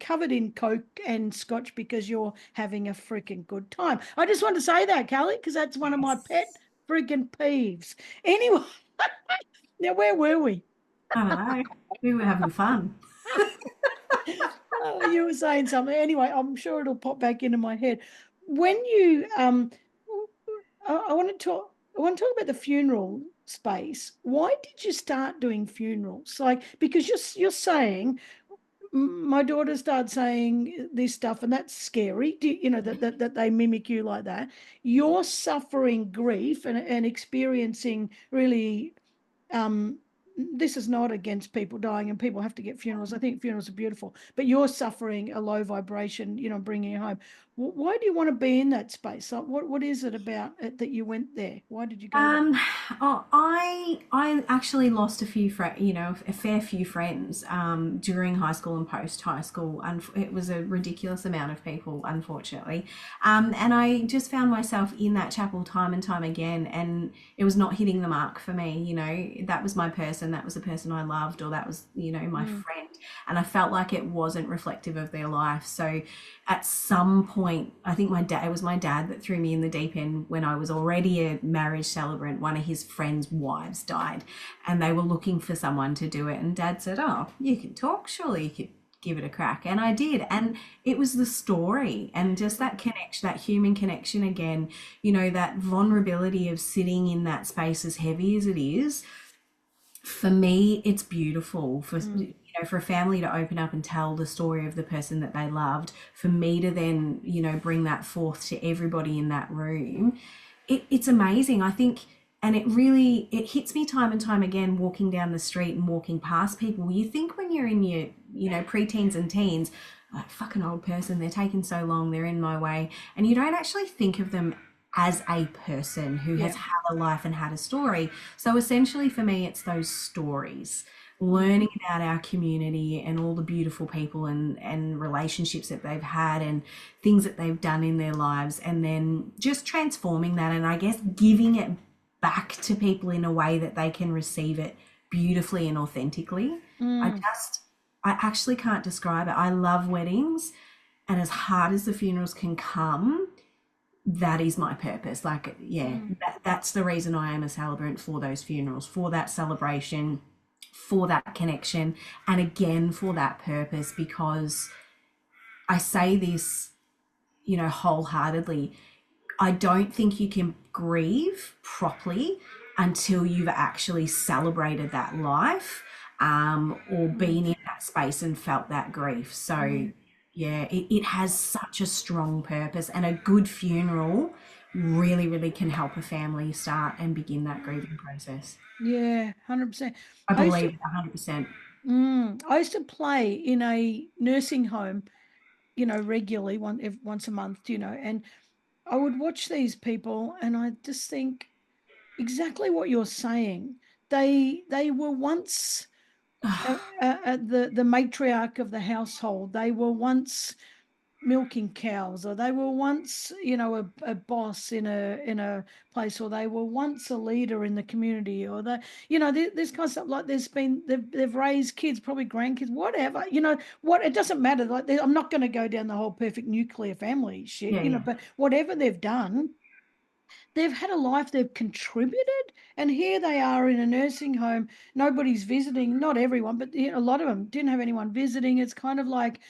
covered in Coke and Scotch because you're having a freaking good time. I just want to say that, Kelly, because that's one of my pet Yes. freaking peeves. Anyway, now where were we? I don't know. We were having fun. Oh, you were saying something. Anyway, I'm sure it'll pop back into my head. When you I want to talk. I want to talk about the funeral space. Why did you start doing funerals? Like, because you're saying my daughter started saying this stuff, and that's scary. You know that they mimic you like that. You're suffering grief and experiencing really this is not against people dying, and people have to get funerals. I think funerals are beautiful, but you're suffering a low vibration, bringing you home. Why do you want to be in that space? Like, what is it about it that you went there? Why did you go there? Um, I actually lost a fair few friends during high school and post high school, and it was a ridiculous amount of people, unfortunately. And I just found myself in that chapel time and time again, and it was not hitting the mark for me. That was my person, that was the person I loved, or that was my friend, and I felt like it wasn't reflective of their life. So at some point, I think it was my dad that threw me in the deep end when I was already a marriage celebrant. One of his friends' wives died, and they were looking for someone to do it. And Dad said, "Oh, you can talk. Surely you could give it a crack." And I did. And it was the story and just that connection, that human connection again, that vulnerability of sitting in that space, as heavy as it is. For me, it's beautiful for a family to open up and tell the story of the person that they loved, for me to then bring that forth to everybody in that room. It's amazing, I think. And it hits me time and time again, walking down the street and walking past people. You think when you're in your preteens and teens, like, fucking old person, they're taking so long, they're in my way, and you don't actually think of them as a person who has had a life and had a story. So essentially for me, it's those stories, learning about our community and all the beautiful people and relationships that they've had and things that they've done in their lives, and then just transforming that, and I guess giving it back to people in a way that they can receive it beautifully and authentically. I actually can't describe it. I love weddings, and as hard as the funerals can come, that is my purpose. Like, that's the reason I am a celebrant, for those funerals, for that celebration, for that connection, and again for that purpose, because I say this wholeheartedly. I don't think you can grieve properly until you've actually celebrated that life, or been in that space and felt that grief. So it has such a strong purpose, and a good funeral really, really can help a family start and begin that grieving process. Yeah, 100%. I I used believe to, it 100%. I used to play in a nursing home, regularly once a month, and I would watch these people, and I just think exactly what you're saying. They were once the matriarch of the household. They were once milking cows, or they were once a boss in a place, or they were once a leader in the community, or this kind of stuff. Like, they've raised kids, probably grandkids, whatever. What, it doesn't matter. Like, I'm not going to go down the whole perfect nuclear family shit, Yeah, yeah. but whatever they've done, they've had a life, they've contributed, and here they are in a nursing home. Nobody's visiting, not everyone, but a lot of them didn't have anyone visiting. It's kind of like,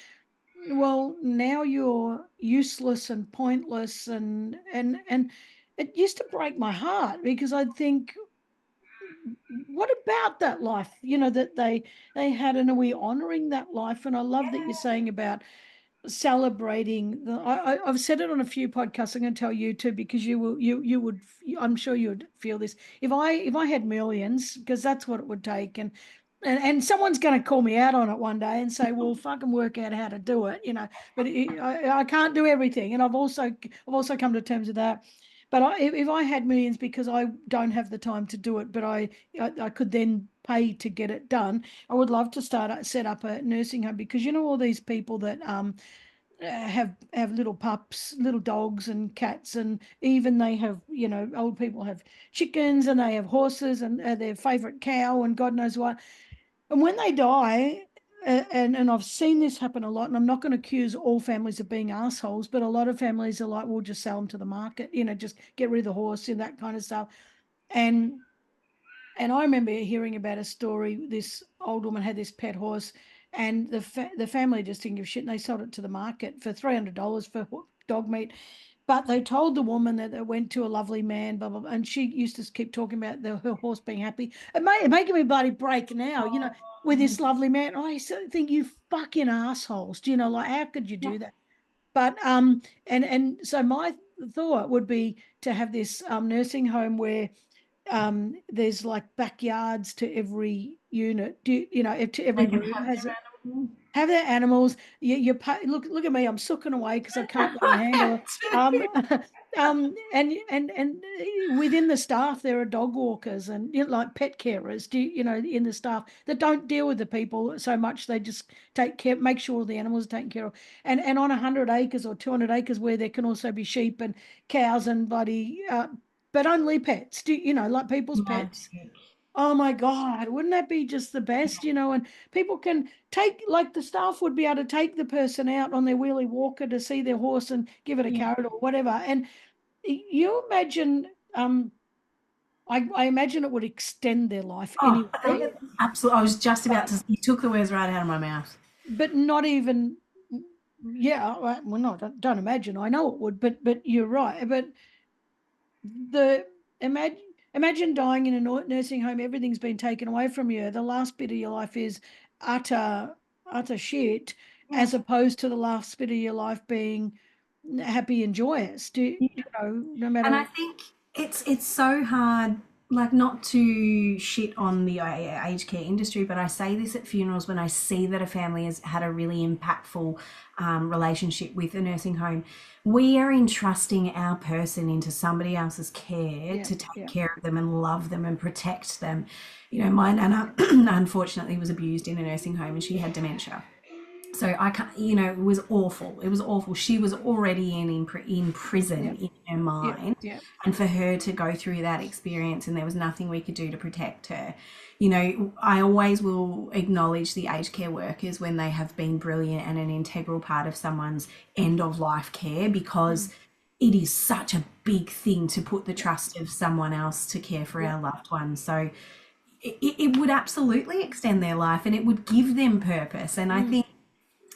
well, now you're useless and pointless, and it used to break my heart, because I think, what about that life, that they had, and are we honoring that life? And I love that you're saying about celebrating I've said it on a few podcasts. I'm going to tell you too, because you would, I'm sure you would feel this. If I had millions, because that's what it would take, and someone's going to call me out on it one day and say, well, fucking work out how to do it, but I can't do everything. And I've also come to terms with that. But if I had millions, because I don't have the time to do it, but I could then pay to get it done, I would love to set up a nursing home, because all these people that have little pups, little dogs and cats, and even they have, old people have chickens, and they have horses, and their favorite cow, and God knows what. And when they die, and I've seen this happen a lot, and I'm not going to accuse all families of being assholes, but a lot of families are like, we'll just sell them to the market, just get rid of the horse and that kind of stuff. And I remember hearing about a story. This old woman had this pet horse, and the family just didn't give a shit, and they sold it to the market for $300 for dog meat. But they told the woman that it went to a lovely man, blah, blah, blah. And she used to keep talking about her horse being happy. It making me bloody break now, with this lovely man. I think, you fucking assholes. Like, how could you do that? But and so my thought would be to have this nursing home where there's like backyards to every unit. To every They can room have has their it. animals. Have their animals. Look at me. I'm sooking away because I can't bloody handle it. And within the staff there are dog walkers and like pet carers. In the staff that don't deal with the people so much. They just take care, make sure the animals are taken care of. And on 100 acres or 200 acres where there can also be sheep and cows and bloody, but only pets. Like people's pets. Magic. Oh my God, wouldn't that be just the best, And people can take, like the staff would be able to take the person out on their wheelie walker to see their horse and give it a Yeah. carrot or whatever. And you imagine, I imagine it would extend their life Oh, anyway, absolutely. I was just about but to, you took the words right out of my mouth. not even, yeah, well, no, don't imagine. I know it would, but you're right. But the imagine dying in a nursing home, everything's been taken away from you. The last bit of your life is utter shit, Yeah. as opposed to the last bit of your life being happy and joyous. No And matter. I think it's so hard, like not to shit on the aged care industry, but I say this at funerals when I see that a family has had a really impactful relationship with a nursing home. We are entrusting our person into somebody else's care Yeah, to take yeah, care of them and love them and protect them. My nana unfortunately was abused in a nursing home and she had dementia. So I can't, it was awful. It was awful. She was already in yeah, prison in her yeah, mind, yeah, and for her to go through that experience, and there was nothing we could do to protect her. I always will acknowledge the aged care workers when they have been brilliant and an integral part of someone's end of life care, because it is such a big thing to put the trust of someone else to care for yeah, our loved ones. So it would absolutely extend their life and it would give them purpose. And I think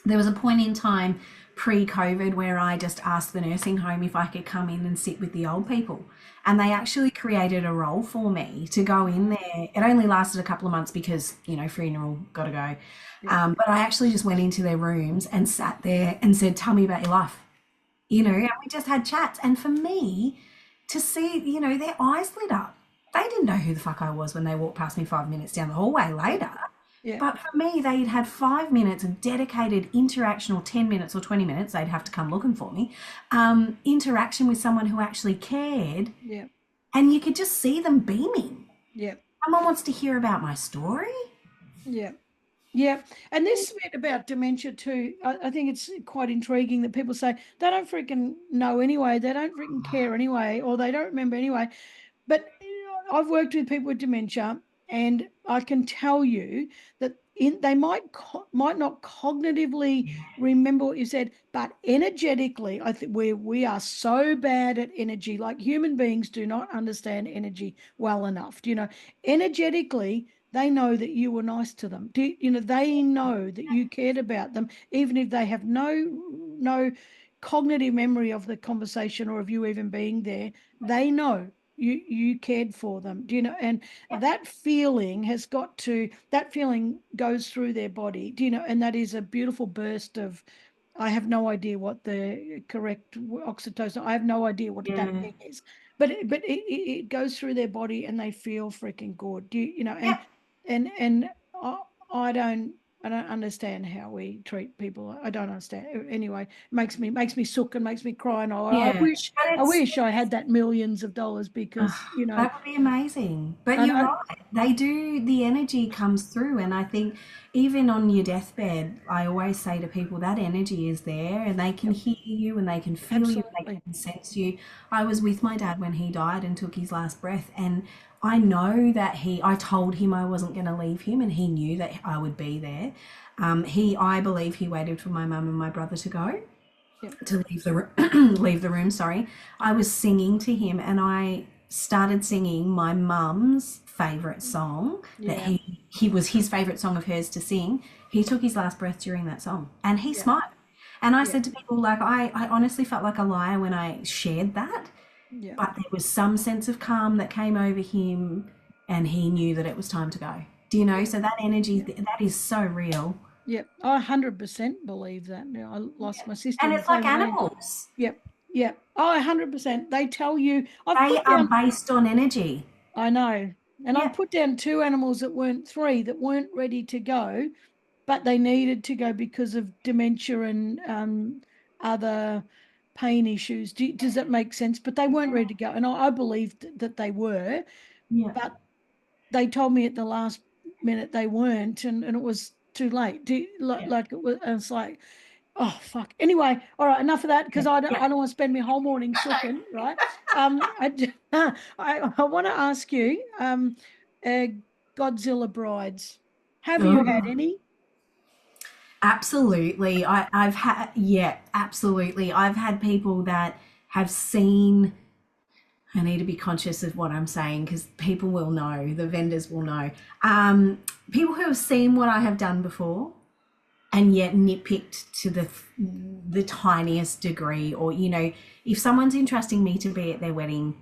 there was a point in time pre-COVID where I just asked the nursing home if I could come in and sit with the old people. And they actually created a role for me to go in there. It only lasted a couple of months because, funeral, gotta go. yeah, But I actually just went into their rooms and sat there and said, tell me about your life. And we just had chats. And for me to see, their eyes lit up. They didn't know who the fuck I was when they walked past me 5 minutes down the hallway later. yeah, But for me, they'd had 5 minutes of dedicated interaction, or 10 minutes or 20 minutes, they'd have to come looking for me, interaction with someone who actually cared. yeah, And you could just see them beaming. yeah, Someone wants to hear about my story. yeah. Yeah, and this bit about dementia too, I think it's quite intriguing that people say they don't freaking know anyway, they don't freaking care anyway, or they don't remember anyway. But I've worked with people with dementia, and I can tell you that they might not cognitively remember what you said, but energetically, I think we are so bad at energy. Like, human beings do not understand energy well enough. Energetically, they know that you were nice to them. They know that you cared about them, even if they have no cognitive memory of the conversation or of you even being there. They know you cared for them. And that feeling goes through their body. And that is a beautiful burst of, I have no idea what the correct oxytocin. I have no idea what that Yeah. thing is, but it goes through their body and they feel freaking good. Yeah. And I, I don't I don't understand how we treat people. I don't understand. Anyway, it makes me sook and makes me cry. And I Yeah. wish But I wish I had that millions of dollars, because that would be amazing. But and you're right. They do, the energy comes through. And I think even on your deathbed, I always say to people that energy is there and they can yep, hear you and they can feel you, they absolutely. can sense you. I was with my dad when he died and took his last breath. And I know that I told him I wasn't going to leave him and he knew that I would be there. I believe he waited for my mum and my brother to go Yep. to leave the leave the room. Sorry, I was singing to him, and I started singing my mum's favourite song that Yeah. he was his favourite song of hers to sing. He took his last breath during that song and he Yeah. smiled. And I Yeah. said to people, like, I honestly felt like a liar when I shared that, Yeah. but there was some sense of calm that came over him and he knew that it was time to go. Do you know? Yeah. So that energy, Yeah. that is so real. Yeah. I 100% believe that. Now, I lost my sister And in the it's like same way. animals. Yep. Yep. Oh, 100%. They tell you, I've They put are down, based on energy. I know, and I've Yeah. put down two animals that weren't three that weren't ready to go, but they needed to go because of dementia and other pain issues. Does that make sense? But they weren't ready to go. And I believed that they were, Yeah. but they told me at the last minute they weren't, and it was too late. Yeah. Like it was, and it's like, oh fuck. Anyway, all right, enough of that because Yeah. I don't want to spend my whole morning sooking, right? I want to ask you, uh, Godzilla brides. Have you had Oh, any? absolutely. I've had, yeah, absolutely. I've had people that have seen, I need to be conscious of what I'm saying because people will know, the vendors will know. People who have seen what I have done before and yet nitpicked to the tiniest degree, or if someone's entrusting me to be at their wedding,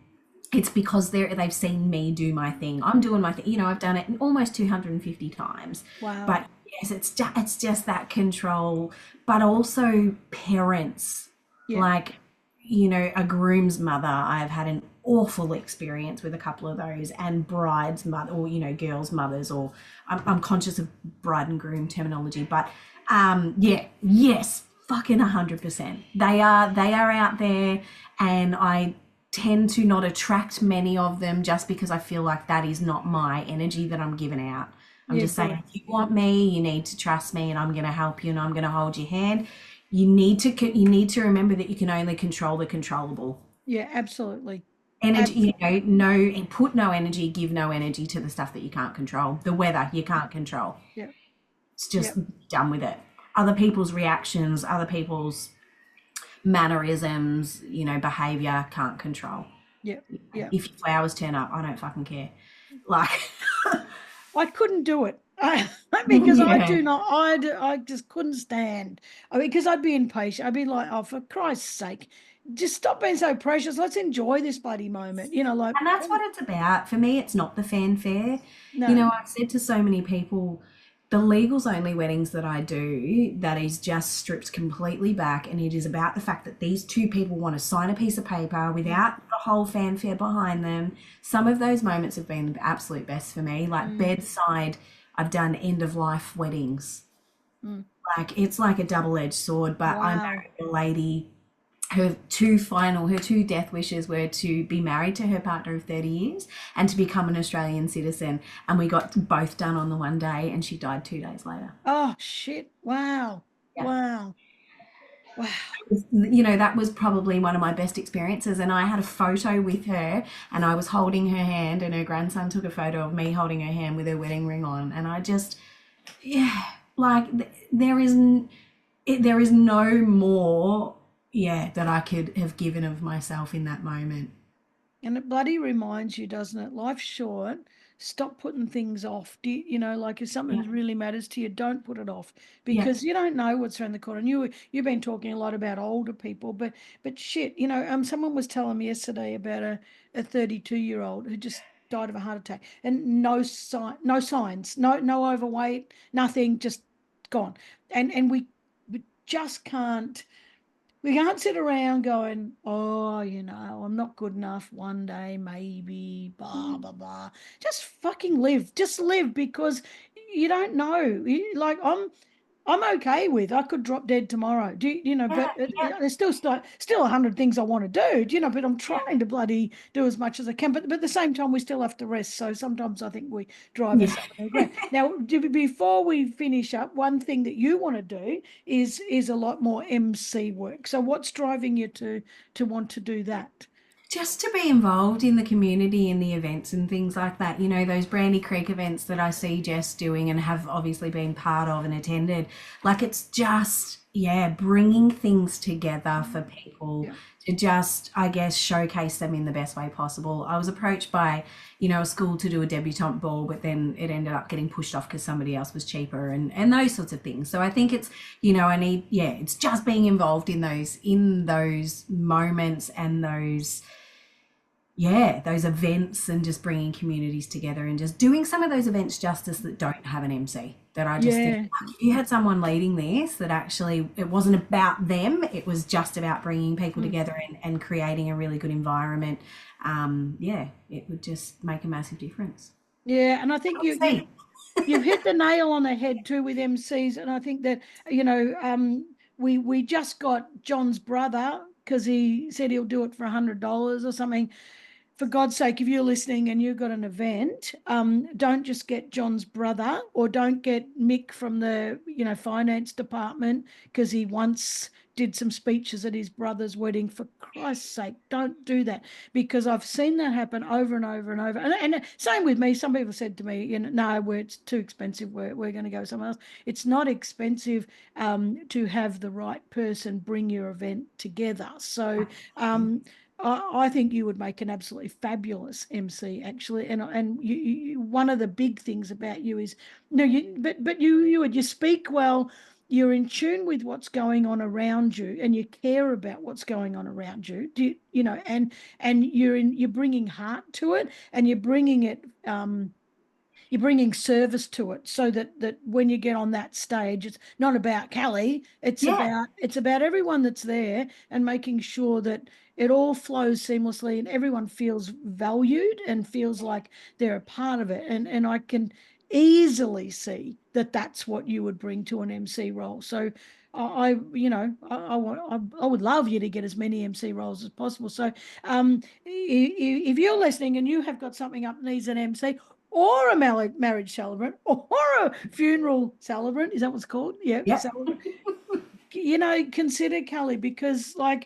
it's because they've seen me do my thing. I'm doing my thing. I've done it almost 250 times. Wow. But yes, it's just that control, but also parents, Yeah. like a groom's mother. I've had an awful experience with a couple of those, and bride's mother, or girls' mothers, or I'm conscious of bride and groom terminology, but yeah, yes, fucking 100%. They are out there, and I tend to not attract many of them just because I feel like that is not my energy that I'm giving out. I'm Yeah, just saying, good. if you want me, you need to trust me, and I'm going to help you, and I'm going to hold your hand. You need to remember that you can only control the controllable. Yeah, absolutely. Energy, Absolutely. no, put no energy, give no energy to the stuff that you can't control. The weather you can't control. Yeah. It's Yeah. just done with it. Other people's reactions, other people's mannerisms, behavior, can't control. Yeah. Yeah. If your flowers turn up, I don't fucking care. Like, I couldn't do it. Because I yeah, do not, I just couldn't stand. I mean, because I'd be impatient. I'd be like, oh, for Christ's sake, just stop being so precious. Let's enjoy this bloody moment. Like, and that's what it's about. For me, it's not the fanfare. no, I've said to so many people, the legals only weddings that I do, that is just stripped completely back. And it is about the fact that these two people want to sign a piece of paper without the whole fanfare behind them. Some of those moments have been the absolute best for me, like mm, bedside. I've done end of life weddings. mm. Like, it's like a double-edged sword, but I Wow. married a lady. Her two death wishes were to be married to her partner of 30 years and to become an Australian citizen. And we got both done on the one day, and she died 2 days later. Oh, shit. Wow. Yeah. Wow. Wow. That was probably one of my best experiences. And I had a photo with her, and I was holding her hand, and her grandson took a photo of me holding her hand with her wedding ring on. And I just, yeah, like there is no more, yeah, that I could have given of myself in that moment. And it bloody reminds you, doesn't it? Life's short. Stop putting things off. Like if something Yeah, really matters to you, don't put it off yeah, because you don't know what's around the corner. And you've been talking a lot about older people, but shit, someone was telling me yesterday about a 32-year-old who just died of a heart attack and no signs, no overweight, nothing, just gone. And we just can't. We can't sit around going, oh, I'm not good enough one day, maybe, blah, blah, blah. Just fucking live. Just live because you don't know. Like I'm okay with I could drop dead tomorrow. yeah, But yeah, there's still 100 things I want to do. But I'm yeah, trying to bloody do as much as I can. But at the same time, we still have to rest. So sometimes I think we drive yeah. ourselves in the ground. Now, before we finish up, one thing that you want to do is a lot more MC work. So what's driving you to want to do that? Just to be involved in the community and the events and things like that. Those Brandy Creek events that I see Jess doing and have obviously been part of and attended. Like, it's just yeah, bringing things together for people Yeah. to just, I guess, showcase them in the best way possible. I was approached by, a school to do a debutante ball, but then it ended up getting pushed off because somebody else was cheaper and those sorts of things. So I think it's, I need, yeah, it's just being involved in those moments and those events and just bringing communities together and just doing some of those events justice that don't have an MC. That I just think, Yeah. like, if you had someone leading this, that actually it wasn't about them, it was just about bringing people Mm. together and creating a really good environment. Yeah, it would just make a massive difference. Yeah. And I think We'll see. you've hit the nail on the head too with MCs, and I think that we just got John's brother because he said he'll do it for $100 or something. For God's sake, if you're listening and you've got an event, don't just get John's brother or don't get Mick from the finance department because he once did some speeches at his brother's wedding. For Christ's sake, don't do that, because I've seen that happen over and over and over. And same with me. Some people said to me, no, it's too expensive. We're going to go somewhere else. It's not expensive to have the right person bring your event together. So I think you would make an absolutely fabulous MC, actually. And one of the big things about you is no, you speak well. You're in tune with what's going on around you, and you care about what's going on around you. And you're bringing heart to it, and you're bringing service to it, so that when you get on that stage, it's not about Kellie, Yeah, it's about everyone that's there, and making sure that it all flows seamlessly and everyone feels valued and feels like they're a part of it. And I can easily see that that's what you would bring to an MC role. So I would love you to get as many MC roles as possible. So if you're listening and you have got something up needs an MC, or a marriage celebrant, or a funeral celebrant. Is that what's called? Yeah, yeah, celebrant. Consider Kellie, because like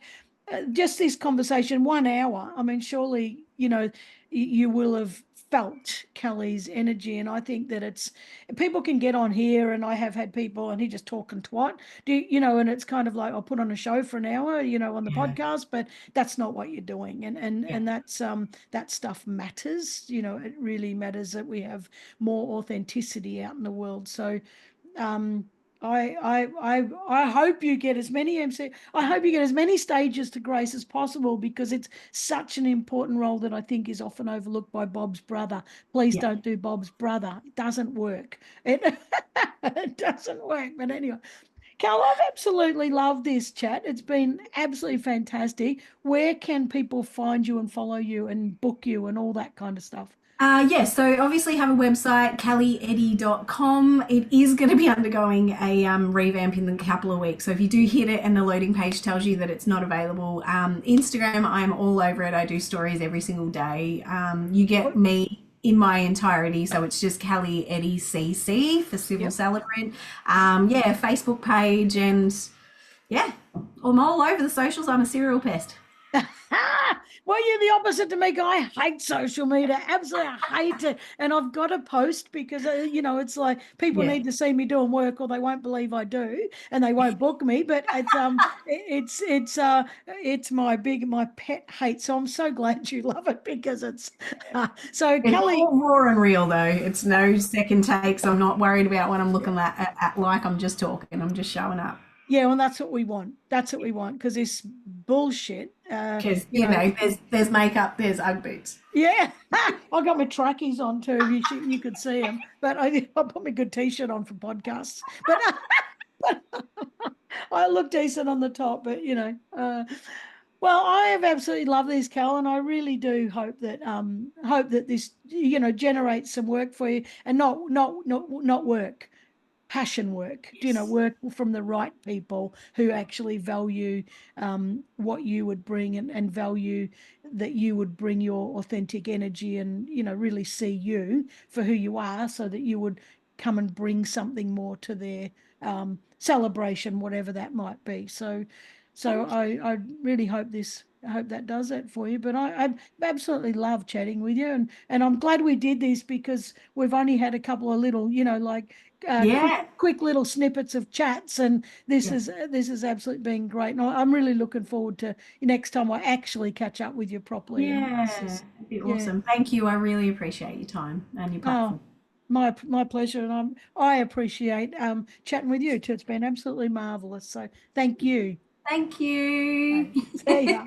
just this conversation, 1 hour. I mean, surely you will have felt Kellie's energy, and I think that it's people can get on here, and I have had people, and he just talking twat, and it's kind of like I'll put on a show for an hour, on the yeah, podcast, but that's not what you're doing, and and yeah. and that's that stuff matters. It really matters that we have more authenticity out in the world. So um, I hope you get as many MC. I hope you get as many stages to grace as possible, because it's such an important role that I think is often overlooked by Bob's brother. Please Yeah. don't do Bob's brother. It doesn't work. It, it doesn't work. But anyway, Cal, I've absolutely loved this chat. It's been absolutely fantastic. Where can people find you and follow you and book you and all that kind of stuff? So obviously have a website, kellieeddy.com. It is going to be undergoing a revamp in a couple of weeks. So if you do hit it and the loading page tells you that it's not available, Instagram, I'm all over it. I do stories every single day. You get me in my entirety. So it's just Kellie Eddy CC for Civil Yep. Celebrant. Facebook page, and yeah, I'm all over the socials. I'm a serial pest. Well, you're the opposite to me. I hate social media. Absolutely, I hate it. And I've got to post because, it's like people Yeah. need to see me doing work, or they won't believe I do, and they won't book me. But it's my pet hate. So I'm so glad you love it, because it's so It's Kellie. all raw and real though. It's no second takes. I'm not worried about what I'm looking at like I'm just talking. I'm just showing up. Yeah, well, that's what we want. That's what we want, because this bullshit. Because, there's makeup, there's Ugg boots. Yeah, I got my trackies on too. You could see them, but I put my good t-shirt on for podcasts. But I look decent on the top. But well, I have absolutely loved these, Cal, and I really do hope that this generates some work for you, and not work, passion work, Yes. work from the right people who actually value what you would bring, and value that you would bring your authentic energy, and, really see you for who you are, so that you would come and bring something more to their celebration, whatever that might be. So Thank you. I really hope this hope that does that for you. But I absolutely love chatting with you, and I'm glad we did this because we've only had a couple of little, like Yeah. quick little snippets of chats, and Yeah. this has absolutely been great. And I'm really looking forward to next time I actually catch up with you properly. And it's Yeah. just, It'd be yeah. awesome. Thank you. I really appreciate your time and your Oh, platform. my pleasure, and I appreciate chatting with you too. It's been absolutely marvelous. So thank you. Thank you. Right. See ya.